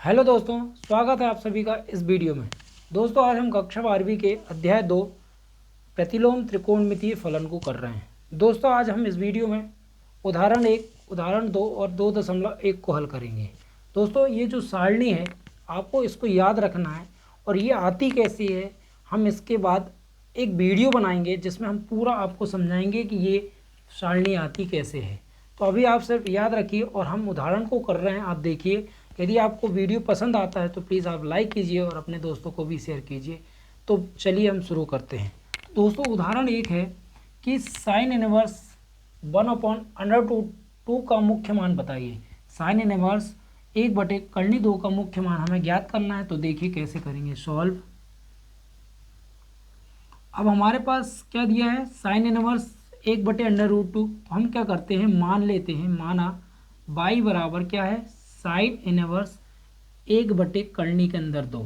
Hello दोस्तों, स्वागत है आप सभी का इस वीडियो में। दोस्तों, आज हम कक्षा 12वीं के अध्याय 2 प्रतिलोम त्रिकोणमितीय फलन को कर रहे हैं। दोस्तों, आज हम इस वीडियो में उदाहरण 1, उदाहरण 2 और 2.1 को हल करेंगे। दोस्तों, ये जो सारणी है आपको इसको याद रखना है और ये आती कैसी है, हम इसके बाद एक वीडियो बनाएंगे जिसमें हम पूरा आपको समझाएंगे कि ये सारणी आती कैसे है। तो अभी आप सिर्फ याद रखिए और हम उदाहरण को कर रहे हैं, आप देखिए। यदि आपको वीडियो पसंद आता है तो प्लीज़ आप लाइक कीजिए और अपने दोस्तों को भी शेयर कीजिए। तो चलिए हम शुरू करते हैं। दोस्तों, उदाहरण 1 है कि साइन इनवर्स 1/√2 का मुख्य मान बताइए। साइन इनवर्स 1/√2 का मुख्य मान हमें ज्ञात करना है। तो देखिए कैसे करेंगे सॉल्व। अब हमारे पास क्या दिया है, साइन इनवर्स 1/√2। तो हम क्या करते हैं, मान लेते हैं, माना y बराबर क्या है, साइन इनवर्स 1/√2 के अंदर 2।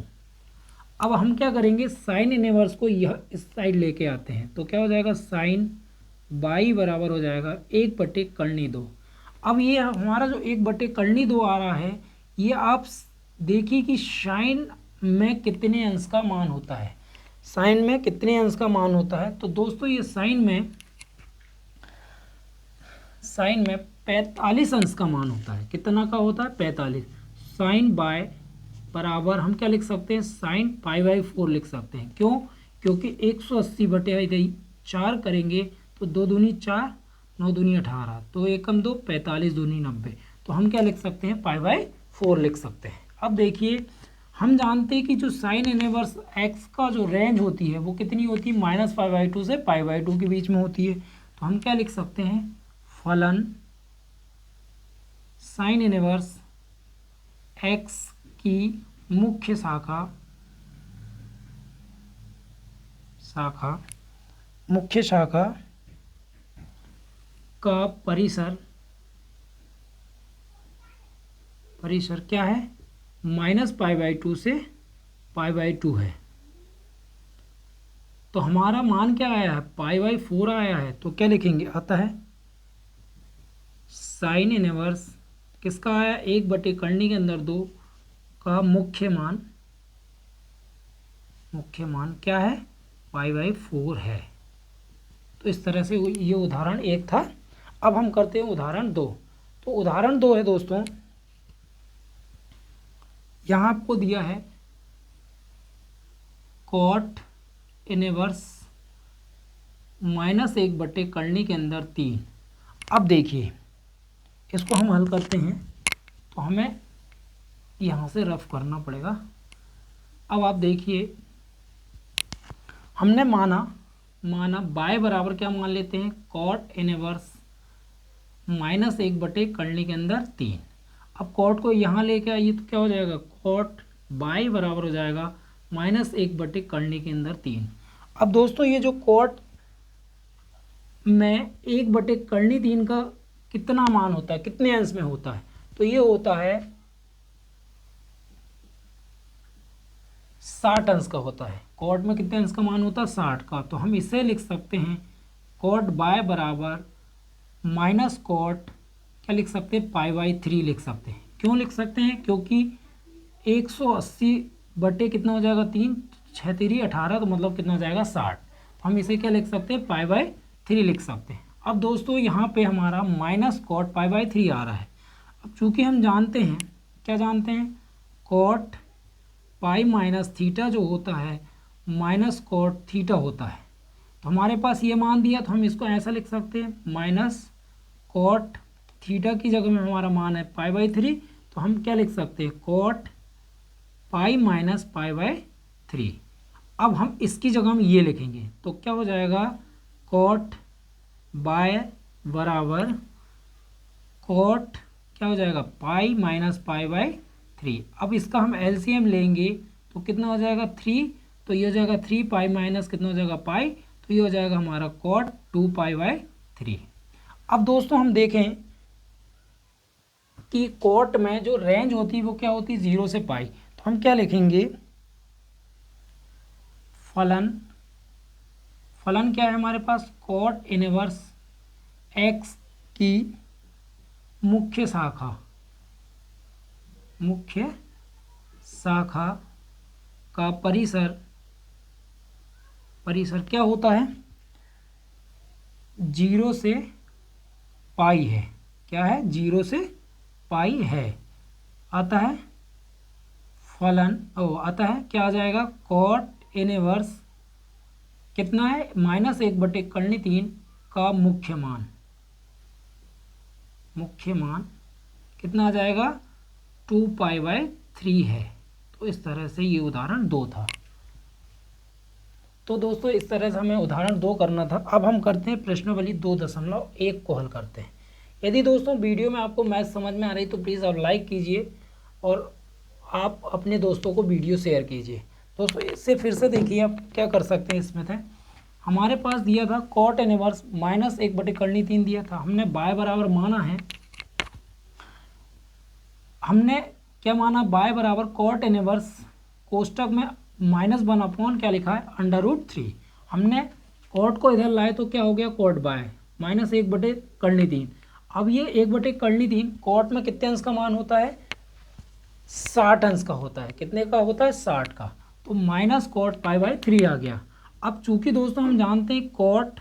अब हम क्या करेंगे, साइन इनवर्स को यह इस साइड लेके आते हैं। तो क्या हो जाएगा, साइन y बराबर हो जाएगा 1/√2। अब ये हमारा जो 1/√2 आ रहा है, ये आप देखिए कि साइन में कितने अंश का मान होता है। साइन में कितने अंश का मान होता है। तो दोस्तों, ये साइन में 45 अंश का मान होता है। कितना का होता है, 45। साइन बाय बराबर हम क्या लिख सकते हैं, साइन π/4 लिख सकते हैं। क्यों, क्योंकि 180/4 करेंगे तो 2 दूनी 4, 9 दूनी 18, तो 1 2, 45 दूनी 90। तो हम क्या लिख सकते हैं, π/4 लिख सकते हैं। अब देखिए, हम जानते हैं कि जो साइन इनवर्स x का जो रेंज होती है वो कितनी होती है, -π/2 से π/2 के बीच में होती है। तो हम क्या लिख सकते हैं, फलन साइन इनवर्स x की मुख्य शाखा का परिसर क्या है, -π/2 से π/2 है। तो हमारा मान क्या आया है, π/4 आया है। तो क्या लिखेंगे, आता है साइन इनवर्स किसका आया, 1/√2 के अंदर 2 का मुख्य मान क्या है, π/4 है। तो इस तरह से ये उदाहरण 1 था। अब हम करते हैं उदाहरण 2। तो उदाहरण 2 है दोस्तों, यहाँ आपको दिया है कॉट इनवर्स -1/√2 के अंदर 3। अब देखिए, इसको हम हल करते हैं तो हमें यहाँ से रफ करना पड़ेगा। अब आप देखिए, हमने माना y बराबर क्या मान लेते हैं, कॉट इनवर्स -1/√2 के अंदर 3। अब कॉट को यहाँ लेके आइए तो क्या हो जाएगा, कॉट y बराबर हो जाएगा -1/√2 के अंदर 3। अब दोस्तों, ये जो कॉट में 1/√3 का कितना मान होता है, कितने अंश में होता है, तो ये होता है 60 अंश का होता है। कॉट में कितने अंश का मान होता है, 60 का। तो हम इसे लिख सकते हैं, कॉट y बराबर माइनस कॉट क्या लिख सकते हैं, π/3 लिख सकते हैं। क्यों लिख सकते हैं, क्योंकि 180 बटे कितना हो जाएगा, 3, 6 3 18, तो मतलब कितना हो जाएगा, 60। हम इसे क्या लिख सकते हैं, π/3 लिख सकते हैं। अब दोस्तों, यहाँ पे हमारा माइनस कॉट π/3 आ रहा है। अब चूंकि हम जानते हैं, क्या जानते हैं, कॉट पाई माइनस थीटा जो होता है माइनस कॉट थीटा होता है। तो हमारे पास ये मान दिया, तो हम इसको ऐसा लिख सकते हैं, माइनस कॉट थीटा की जगह में हमारा मान है π/3। तो हम क्या लिख सकते हैं, कॉट पाई माइनस π/3। अब हम इसकी जगह में ये लिखेंगे तो क्या हो जाएगा, कॉट बाय बराबर कॉट क्या हो जाएगा, पाई माइनस π/3। अब इसका हम एलसीएम लेंगे तो कितना हो जाएगा, 3। तो ये हो जाएगा 3 पाई माइनस कितना हो जाएगा, पाई। तो ये हो जाएगा हमारा कॉट 2π/3। अब दोस्तों, हम देखें कि कॉट में जो रेंज होती है वो क्या होती है, 0 से पाई। तो हम क्या लिखेंगे, फलन क्या है हमारे पास, कॉट इनवर्स x की मुख्य शाखा का परिसर क्या होता है, 0 से पाई है। क्या है, 0 से पाई है। आता है फलन आता है क्या आ जाएगा, कॉट इनवर्स कितना है, -1/3 का मुख्य मान कितना आ जाएगा, 2π/3 है। तो इस तरह से ये उदाहरण 2 था। तो दोस्तों इस तरह से हमें उदाहरण 2 करना था। अब हम करते हैं प्रश्नावली 2.1 को हल करते हैं। यदि दोस्तों वीडियो में आपको मैथ समझ में आ रही तो प्लीज़ आप लाइक कीजिए और आप अपने दोस्तों को वीडियो शेयर कीजिए। दोस्तों इससे फिर से देखिए आप क्या कर सकते हैं। इसमें थे हमारे पास दिया था कॉट इनवर्स -1/3 दिया था। हमने बाय बराबर माना है, हमने क्या माना, बाय बराबर कॉट इनवर्स कोष्टक में -1 क्या लिखा है, √3। हमने कॉट को इधर लाए तो क्या हो गया, कॉट बाय -1/3। अब ये 1/3 कॉट में कितने अंश का मान होता है, 60 अंश का होता है। कितने का होता है, 60 का। तो -cot π/3 आ गया। अब चूंकि दोस्तों हम जानते हैं cot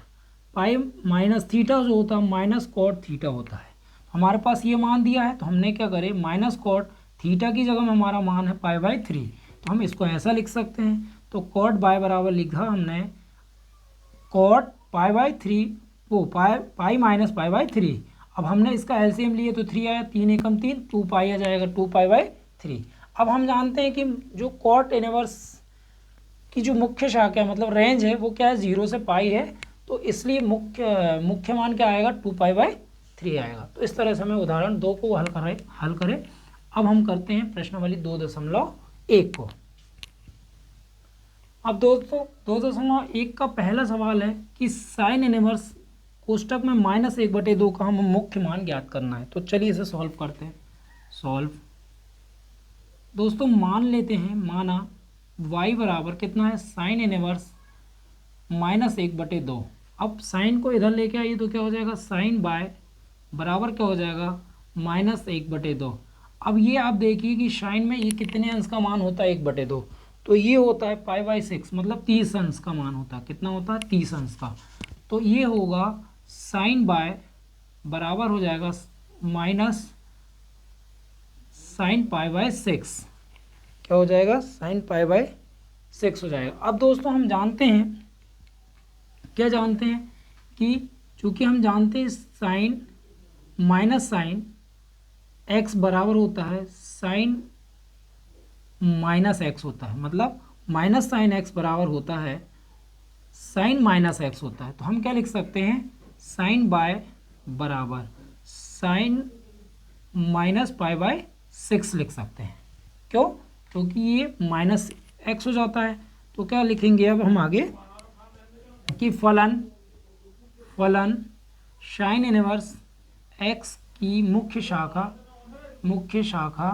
पाई माइनस थीटा जो होता है -cot थीटा होता है, हमारे पास ये मान दिया है तो हमने क्या करें, -cot थीटा की जगह में हमारा मान है π/3, तो हम इसको ऐसा लिख सकते हैं। तो cot बाय बराबर लिखा हमने cot π/3 वो पाई माइनस π/3। अब हमने इसका एलसीएम लिए तो 3 आया, 3 एकम 3, 2π आ जाएगा, 2π/3। अब हम जानते हैं कि जो कॉट इनवर्स की जो मुख्य शाखा है मतलब रेंज है वो क्या है, 0 से पाई है। तो इसलिए मुख्य मान क्या आएगा, 2π/3 आएगा। तो इस तरह से हमें उदाहरण 2 को हल करें। अब हम करते हैं प्रश्नावली 2.1 को। अब दोस्तों 2.1 का पहला सवाल है कि साइन इनवर्स कोष्टक में -1/2 का हमें मुख्य मान ज्ञात करना है। तो चलिए इसे सॉल्व करते हैं। सॉल्व दोस्तों मान लेते हैं, माना y बराबर कितना है, साइन इनवर्स -1/2। अब साइन को इधर लेके आइए तो क्या हो जाएगा, साइन बाय बराबर क्या हो जाएगा, -1/2। अब ये आप देखिए कि साइन में ये कितने अंश का मान होता है, 1/2। तो ये होता है π/6 मतलब 30 अंश का मान होता है। कितना होता है, 30 अंश का। तो ये होगा साइन बाय बराबर हो जाएगा माइनस साइन π/6। क्या हो जाएगा, साइन π/6 हो जाएगा। अब दोस्तों हम जानते हैं, क्या जानते हैं कि चूंकि हम जानते हैं साइन माइनस साइन x बराबर होता है साइन -x होता है, मतलब माइनस साइन x बराबर होता है साइन -x होता है। तो हम क्या लिख सकते हैं, साइन बाय बराबर साइन -π/6 लिख सकते हैं। क्यों, क्योंकि ये -x हो जाता है। तो क्या लिखेंगे अब हम आगे कि फलन साइन इनवर्स x की मुख्य शाखा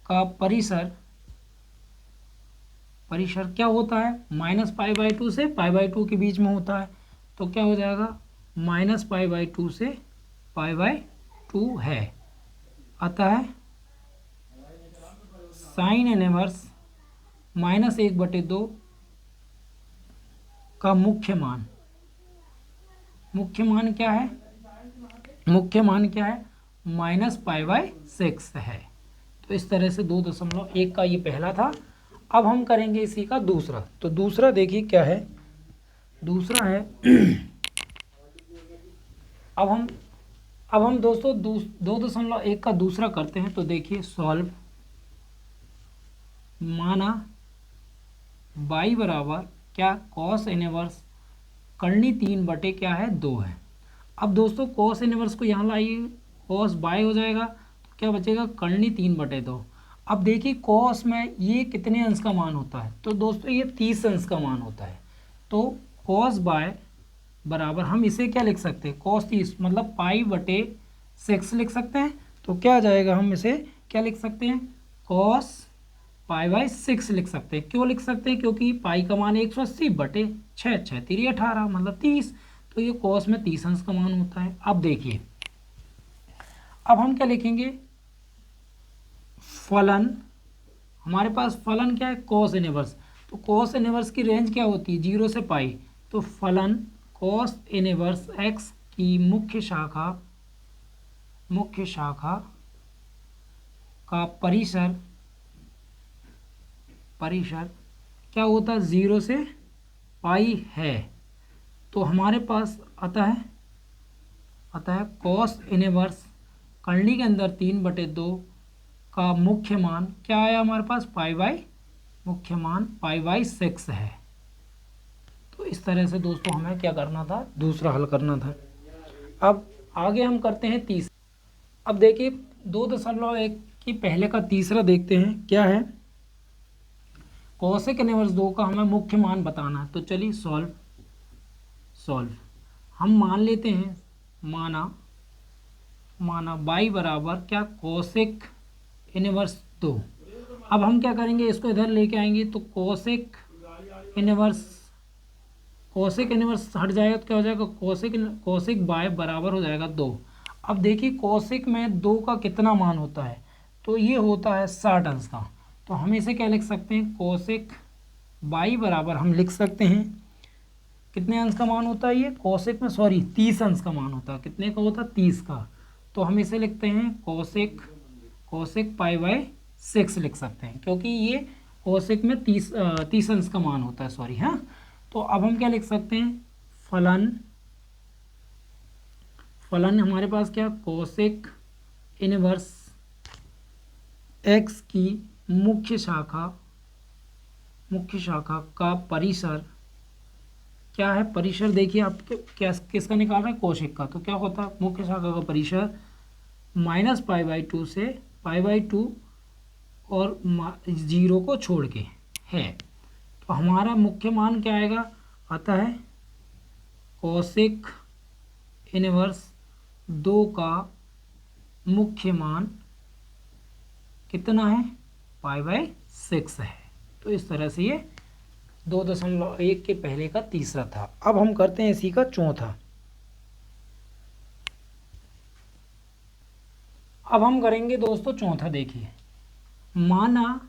का परिसर क्या होता है, -π/2 से π/2 के बीच में होता है। तो क्या हो जाएगा, -π/2 से π/2 है। अतः साइन इनवर्स -1/2 का मुख्य मान क्या है, -π/6 है। तो इस तरह से 2.1 का ये पहला था। अब हम करेंगे इसी का दूसरा। तो दूसरा देखिए क्या है, दूसरा है अब हम दोस्तों 2.1 का दूसरा करते हैं। तो देखिए सॉल्व, माना y बराबर क्या, कॉस इनवर्स करनी 3 क्या है, 2 है। अब दोस्तों कॉस इनवर्स को यहाँ लाइए, कॉस बाय हो जाएगा तो क्या बचेगा, करनी 3/2। अब देखिए कॉस में ये कितने अंश का मान होता है, तो दोस्तों ये 30 अंश का मान होता है। तो कॉस बाय बराबर हम इसे क्या लिख सकते हैं, कॉस 30 मतलब π/6 लिख सकते हैं। तो क्या आ जाएगा, हम इसे क्या लिख सकते हैं, कॉस π/6 लिख सकते हैं। क्यों लिख सकते हैं, क्योंकि पाई का मान 180/6, 6 3 18 मतलब 30। तो ये कॉस में 30 अंश का मान होता है। अब देखिए, अब हम क्या लिखेंगे, फलन हमारे पास फलन क्या है, कॉस इनवर्स। तो कॉस इनवर्स की रेंज क्या होती है, 0 से पाई। तो फलन कॉस इनवर्स एक्स की मुख्य शाखा का परिसर क्या होता है, 0 से पाई है। तो हमारे पास अतः कॉस इनवर्स करनी के अंदर 3/2 का मुख्य मान क्या आया हमारे पास, मुख्य मान π/6 है। तो इस तरह से दोस्तों हमें क्या करना था, दूसरा हल करना था। अब आगे हम करते हैं तीसरा। अब देखिए 2.1 की पहले का तीसरा देखते हैं क्या है। कोसेक इनवर्स 2 का हमें मुख्य मान बताना है। तो चलिए सॉल्व हम मान लेते हैं, माना बाई बराबर क्या, कोसेक इनवर्स 2। अब हम क्या करेंगे, इसको इधर लेके आएंगे तो कोसेक इनवर्स हट जाएगा तो क्या हो जाएगा, कोसेक बाय बराबर हो जाएगा 2। अब देखिए कोसेक में 2 का कितना मान होता है, तो ये होता है 60 अंश का। तो हम इसे क्या लिख सकते हैं, कोसेक बाई बराबर हम लिख सकते हैं कितने अंश का मान होता है ये, कोसेक में 30 अंश का मान होता है। कितने का होता है, 30 का। तो हम इसे लिखते हैं कोसेक π/6 लिख सकते हैं, क्योंकि ये कोसेक में 30 अंश का मान होता है, हाँ। तो अब हम क्या लिख सकते हैं, फलन हमारे पास क्या, कोसेक इनवर्स एक्स की मुख्य शाखा का परिसर क्या है, परिसर देखिए आप क्या किसका निकाल रहे हैं, कोसेक का। तो क्या होता है, मुख्य शाखा का परिसर -π/2 से π/2 और 0 को छोड़ के है। तो हमारा मुख्य मान क्या आएगा, अतः कोसेक इनवर्स 2 का मुख्य मान कितना है, π/6 है। तो इस तरह से ये 2.1 के पहले का तीसरा था। अब हम करते हैं इसी का चौथा। अब हम करेंगे दोस्तों चौथा। देखिए माना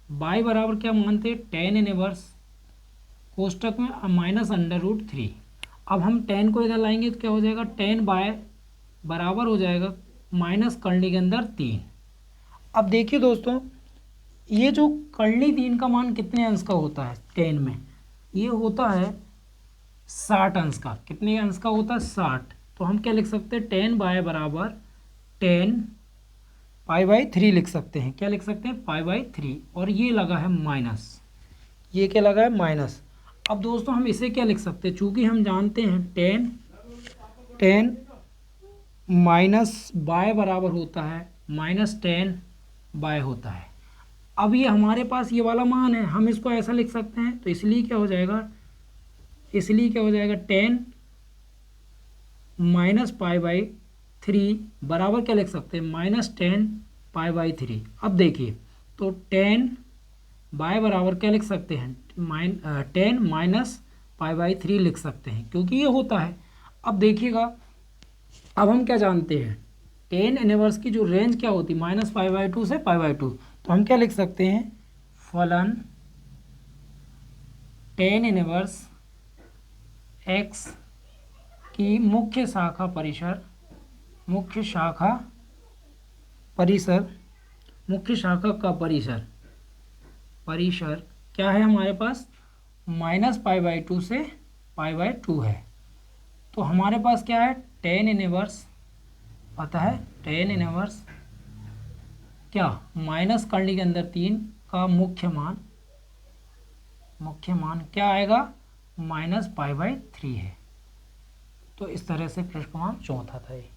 बाई बराबर क्या मानते हैं, tan इनवर्स कोष्टक में -√3। अब हम tan को इधर लाएंगे तो क्या हो जाएगा, tan बाय बराबर हो जाएगा माइनस करनी के अंदर 3। अब देखिए दोस्तों ये जो करनी 3 का मान कितने अंश का होता है tan में, ये होता है 60 अंश का। कितने अंश का होता है, 60। तो हम क्या लिख सकते हैं, tan बाय बराबर tan π/3 लिख सकते हैं। क्या लिख सकते हैं, π/3। और ये लगा है माइनस, ये क्या लगा है, माइनस। अब दोस्तों हम इसे क्या लिख सकते हैं, चूंकि हम जानते हैं tan माइनस बाय बराबर होता है -tan बाय होता है। अब ये हमारे पास ये वाला मान है, हम इसको ऐसा लिख सकते हैं। तो इसलिए क्या हो जाएगा, tan -π/3 बराबर क्या लिख सकते हैं, -tan π/3। अब देखिए तो tan बाय बराबर क्या लिख सकते हैं, tan -π/3 लिख सकते हैं, क्योंकि ये होता है। अब देखिएगा अब हम क्या जानते हैं, tan इनवर्स की जो रेंज क्या होती है, -π/2 से π/2। तो हम क्या लिख सकते हैं, फलन tan इनवर्स x की मुख्य शाखा का परिसर क्या है हमारे पास, -π/2 से π/2 है। तो हमारे पास क्या है, tan इनवर्स, पता है tan इनवर्स क्या, माइनस करने के अंदर 3 का मुख्य मान क्या आएगा, -π/3 है। तो इस तरह से प्रश्न क्रमांक चौथा था ये।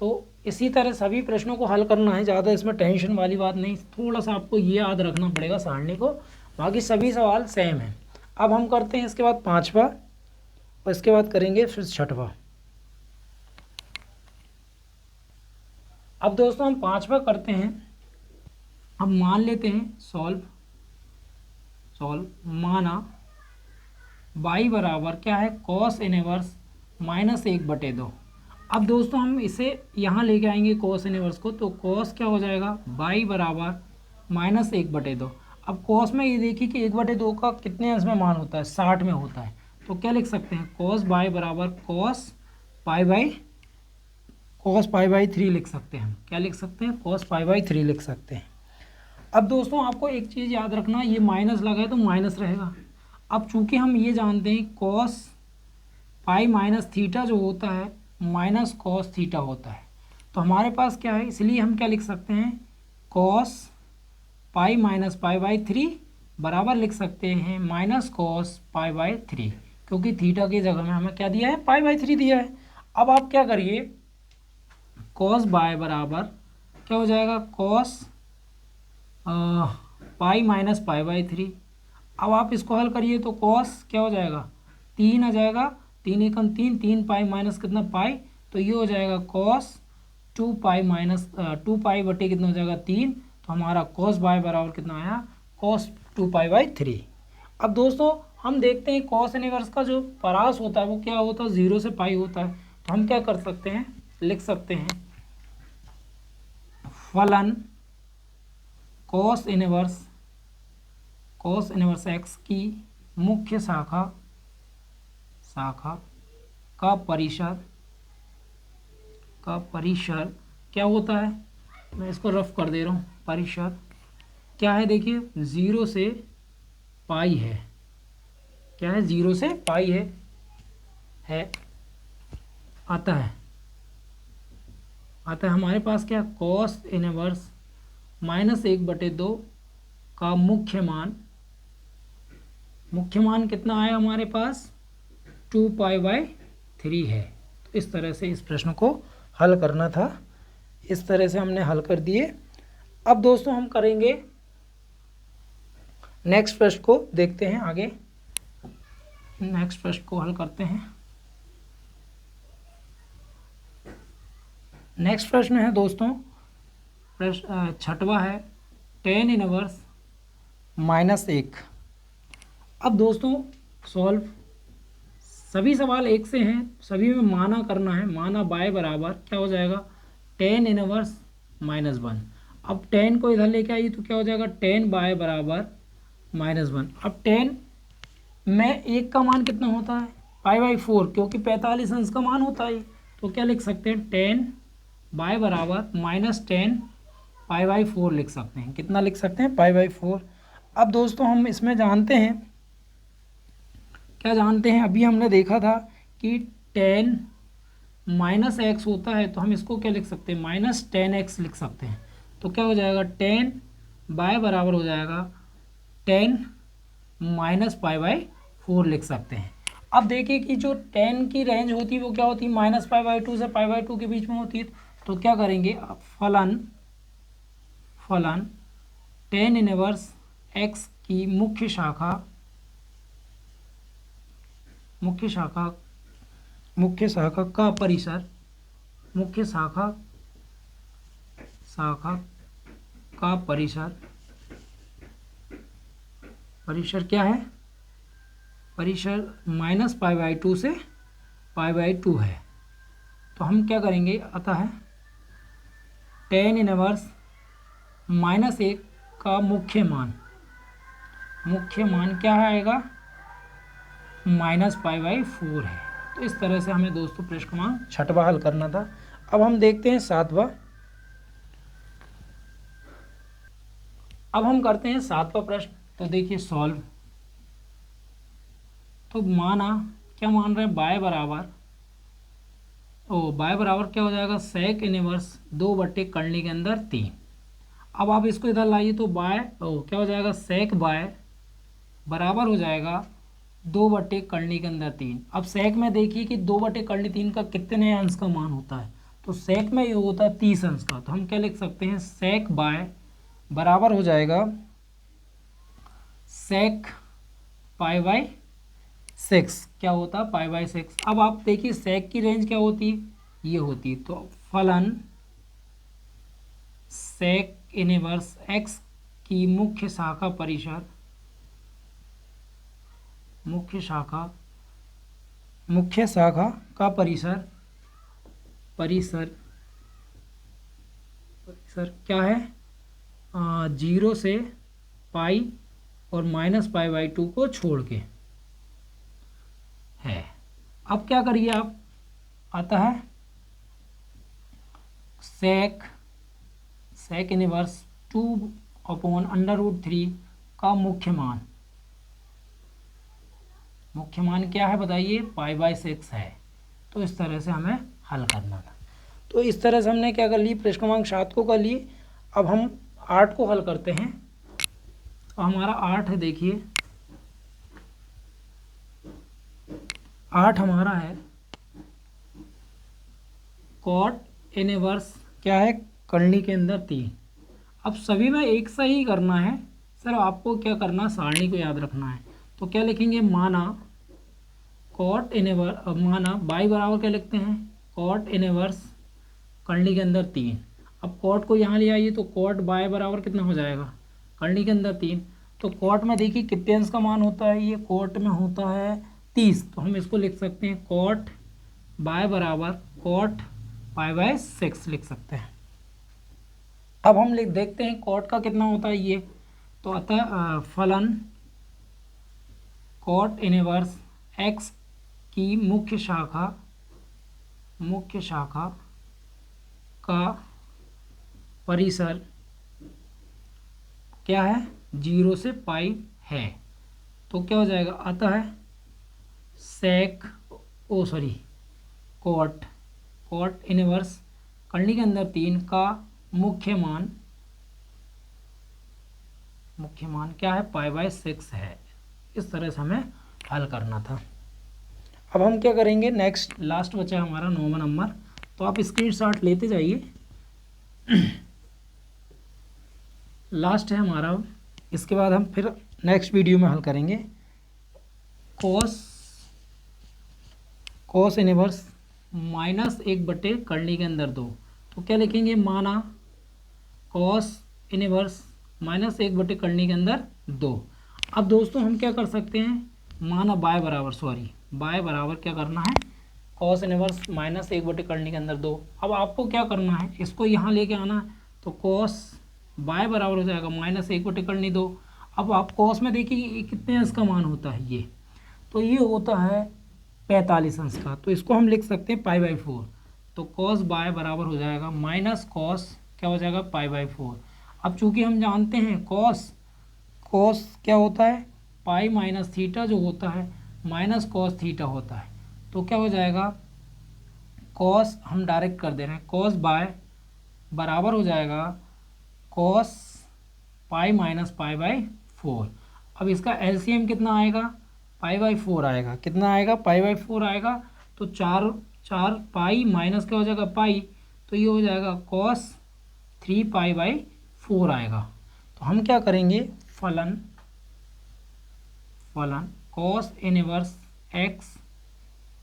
तो इसी तरह सभी प्रश्नों को हल करना है, ज़्यादा इसमें टेंशन वाली बात नहीं। थोड़ा सा आपको ये याद रखना पड़ेगा सारणी को, बाकी सभी सवाल सेम हैं। अब हम करते हैं इसके बाद पांचवा, और इसके बाद करेंगे फिर छठवा। अब दोस्तों हम पांचवा करते हैं। हम मान लेते हैं सॉल्व माना बाई बराबर क्या है, कॉस इनवर्स -1/2। अब दोस्तों हम इसे यहाँ लेके आएंगे कॉस इनवर्स को। तो कॉस क्या हो जाएगा, बाई बराबर -1/2। अब कॉस में ये देखिए कि 1/2 का कितने अंश में मान होता है, 60 में होता है। तो क्या लिख सकते हैं, कॉस बाय बराबर कॉस पाई बाई 3 लिख सकते हैं हम। क्या लिख सकते हैं, कॉस पाई बाई 3 लिख सकते हैं। अब दोस्तों आपको एक चीज़ याद रखना, ये माइनस लगा है तो माइनस रहेगा। अब चूंकि हम ये जानते हैं कॉस पाई माइनस थीटा जो होता है माइनस कॉस थीटा होता है, तो हमारे पास क्या है, इसलिए हम क्या लिख सकते हैं, cos pi minus pi by 3 बराबर लिख सकते हैं माइनस कॉस पाई बाई 3, क्योंकि थीटा की जगह में हमें क्या दिया है, पाई बाई 3 दिया है। अब आप क्या करिए, कॉस बाय बराबर क्या हो जाएगा, cos pi minus pi by 3। अब आप इसको हल करिए तो कॉस क्या हो जाएगा, 3 आ जाएगा, 3 एकम 3, 3 पाई माइनस कितना पाई, तो ये हो जाएगा कॉस 2 पाई माइनस 2 पाई बटे कितना हो जाएगा 3। तो हमारा कॉस बाय बराबर कितना आया, कॉस 2 पाई बाई 3। अब दोस्तों हम देखते हैं कॉस इनवर्स का जो परास होता है वो क्या होता है, 0 से पाई होता है। तो हम क्या कर सकते हैं, लिख सकते हैं फलन कॉस इनवर्स एक्स की मुख्य शाखा का परिसर क्या होता है, मैं इसको रफ कर दे रहा हूँ। परिसर क्या है, देखिए 0 से पाई है, क्या है, 0 से पाई है आता है हमारे पास क्या, कॉस इनवर्स -1/2 का मुख्य मान कितना आया हमारे पास, 2 पाई बाई 3 है। तो इस तरह से इस प्रश्न को हल करना था, इस तरह से हमने हल कर दिए। अब दोस्तों हम करेंगे नेक्स्ट प्रश्न को, देखते हैं आगे, नेक्स्ट प्रश्न को हल करते हैं। नेक्स्ट प्रश्न है दोस्तों, प्रश्न 6वां है, tan इनवर्स -1। अब दोस्तों सॉल्व, सभी सवाल एक से हैं, सभी में माना करना है, माना बाय बराबर क्या हो जाएगा, tan इनवर्स -1। अब tan को इधर लेके आइए तो क्या हो जाएगा, tan बाय बराबर -1। अब tan में एक का मान कितना होता है, पाई बाई 4, क्योंकि 45 अंश का मान होता है। तो क्या लिख सकते हैं, tan बाय बराबर -10 पाई बाई 4 लिख सकते हैं। कितना लिख सकते हैं, पाई बाई 4। अब दोस्तों हम इसमें जानते हैं, क्या जानते हैं, अभी हमने देखा था कि tan -x होता है, तो हम इसको क्या लिख सकते हैं, -10x लिख सकते हैं। तो क्या हो जाएगा, tan बाय बराबर हो जाएगा 10 माइनस पाई बाई 4 लिख सकते हैं। अब देखिए कि जो 10 की रेंज होती है वो क्या होती है, -π/2 से π/2 के बीच में होती है। तो क्या करेंगे, फलन tan इनवर्स x की मुख्य शाखा का परिसर, मुख्य शाखा का परिसर क्या है, परिसर -π/2 से π/2 है। तो हम क्या करेंगे, अतः tan इनवर्स -1 का मुख्य मान क्या आएगा, -π/4 है। तो इस तरह से हमें दोस्तों प्रश्न क्रमांक 6वां हल करना था। अब हम देखते हैं 7वां। अब हम करते हैं 7वां प्रश्न। तो देखिए सॉल्व, तो माना क्या मान रहे हैं, बाय बराबर क्या हो जाएगा, sec इनवर्स 2/करनी के अंदर 3। अब आप इसको इधर लाइए तो क्या हो जाएगा, sec बाय बराबर हो जाएगा 2/करनी के अंदर 3। अब sec में देखिए कि 2/करनी 3 का कितने अंश का मान होता है, तो sec में ये होता है 30 अंश का। तो हम क्या लिख सकते हैं, sec बाय बराबर हो जाएगा sec π/6। क्या होता है, π/6। अब आप देखिए sec की रेंज क्या होती है, ये होती है। तो फलन sec इनवर्स x की मुख्य शाखा का परिसर क्या है, जीरो से पाई और -π/2 को छोड़ के है। अब क्या करिए आप, आता है सेक इनवर्स 2/√3 का मुख्य मान क्या है बताइए, π/6 है। तो इस तरह से हमें हल करना था। तो इस तरह से हमने क्या कर ली, प्रश्न क्रमांक 7 को कर लिए। अब हम 8 को हल करते हैं। तो हमारा 8 है, देखिए 8 हमारा है कॉट इनवर्स क्या है, कलनी के अंदर 3। अब सभी में एक सा ही करना है सर, आपको क्या करना, सारणी को याद रखना है। तो क्या लिखेंगे, माना कॉट इनवर्स, माना बाई बराबर क्या लिखते हैं, कॉट इनवर्स कलनी के अंदर 3। अब कॉट को यहाँ ले आइए तो कॉट बाय बराबर कितना हो जाएगा, कलनी के अंदर 3। तो कॉट में देखिए कितने अंश का मान होता है, ये कॉट में होता है 30। तो हम इसको लिख सकते हैं कॉट बाय बराबर कॉट π/6 लिख सकते हैं। अब हम देखते हैं कॉट का कितना होता है ये। तो अतः फलन कॉट इनवर्स x की मुख्य शाखा का परिसर क्या है, 0 से पाई है। तो क्या हो जाएगा, अतः कॉट इनवर्स कलनी के अंदर 3 का मुख्य मान क्या है, π/6 है। इस तरह से हमें हल करना था। अब हम क्या करेंगे, नेक्स्ट लास्ट बचा हमारा 9वां नंबर। तो आप स्क्रीनशॉट लेते जाइए, लास्ट है हमारा। इसके बाद हम फिर नेक्स्ट वीडियो में हल करेंगे कॉस इनवर्स -1 कलनी के अंदर 2। तो क्या लिखेंगे, माना कॉस इनवर्स -1 कलनी के अंदर 2। अब दोस्तों हम क्या कर सकते हैं, माना बाय बराबर क्या करना है, कॉस इनवर्स -1 कलनी के अंदर 2। अब आपको क्या करना है, इसको यहाँ लेके आना है। तो कॉस बाय बराबर हो जाएगा -1 कलनी 2। अब आप कॉस में देखिए कितने अंश का मान होता है ये, तो ये होता है 45 अंश का। तो इसको हम लिख सकते हैं π/4। तो कॉस बाय बराबर हो जाएगा माइनस कॉस क्या हो जाएगा, π/4। अब चूंकि हम जानते हैं कॉस क्या होता है, पाई माइनस थीटा जो होता है माइनस कॉस थीटा होता है। तो क्या हो जाएगा, कॉस हम डायरेक्ट कर दे रहे हैं, कॉस बाय बराबर हो जाएगा कॉस पाई माइनस π/4। अब इसका एलसीएम कितना आएगा, π/4 आएगा। कितना आएगा, π/4 आएगा। तो 4 पाई माइनस क्या हो जाएगा, पाई। तो ये हो जाएगा कॉस 3π/4 आएगा। तो हम क्या करेंगे, फलन कॉस इनवर्स x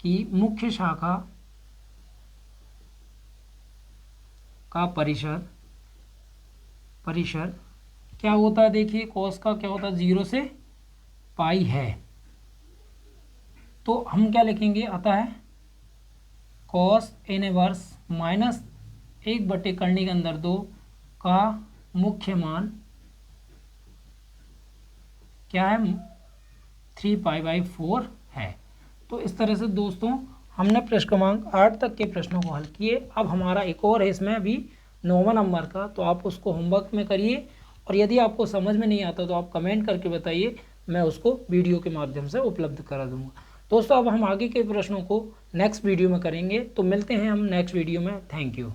की मुख्य शाखा का परिसर क्या होता है, देखिए कॉस का क्या होता है, 0 से पाई है। तो हम क्या लिखेंगे, अतः कॉस इनवर्स -1 कलनी के अंदर 2 का मुख्य मान क्या है, 3π/4 है। तो इस तरह से दोस्तों हमने प्रश्न क्रमांक 8 तक के प्रश्नों को हल किए। अब हमारा एक और है इसमें अभी 9वां नंबर का, तो आप उसको होमवर्क में करिए। और यदि आपको समझ में नहीं आता तो आप कमेंट करके बताइए, मैं उसको वीडियो के माध्यम से उपलब्ध करा दूंगा। दोस्तों अब हम आगे के प्रश्नों को नेक्स्ट वीडियो में करेंगे। तो मिलते हैं हम नेक्स्ट वीडियो में। Thank you.